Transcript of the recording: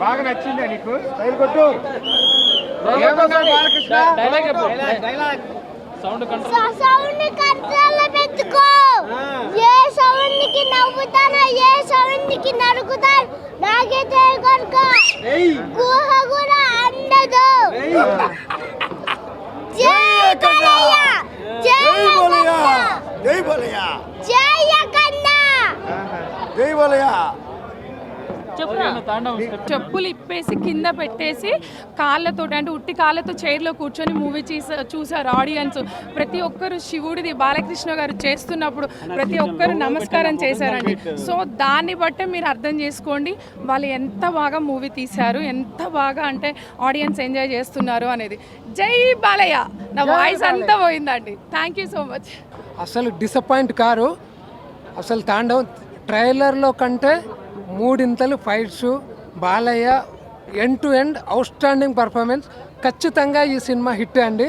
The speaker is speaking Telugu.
బాగా నచ్చిందా నీకు? స్టైల్ కొట్టు. ఏమన్నాడు బాలకృష్ణ? సౌండ్ కంట్రోల్ పెట్టుకో. ఏ సౌండ్ కి నవ్వుతానో ఏ సౌండ్ కి నరుకుతాను నాకే తెలియక గుహ కూడా అందదు. జై కన్నయ్య, జై బోలయ్య, జై బోలయ్య, జై కన్న, జై బోలయ్య. చెప్పులు ఇప్పేసి కింద పెట్టేసి కాళ్ళతో అంటే ఉట్టి కాళ్ళతో చైర్లో కూర్చొని మూవీ చూసారు ఆడియన్స్. ప్రతి ఒక్కరు శివుడిది బాలకృష్ణ గారు చేస్తున్నప్పుడు ప్రతి ఒక్కరు నమస్కారం చేశారండి. సో దాన్ని బట్టే మీరు అర్థం చేసుకోండి వాళ్ళు ఎంత బాగా మూవీ తీశారు, ఎంత బాగా అంటే ఆడియన్స్ ఎంజాయ్ చేస్తున్నారు అనేది. జై బాలయ్య. నా వాయిస్ అంతా పోయిందండి. Thank you so much. అసలు డిసప్పాయింట్ కారు. అసలు తాండవ్ ట్రైలర్లో కంటే మూడింతలు fights. Balayya end to end outstanding performance. ఖచ్చితంగా ఈ సినిమా హిట్ అండి.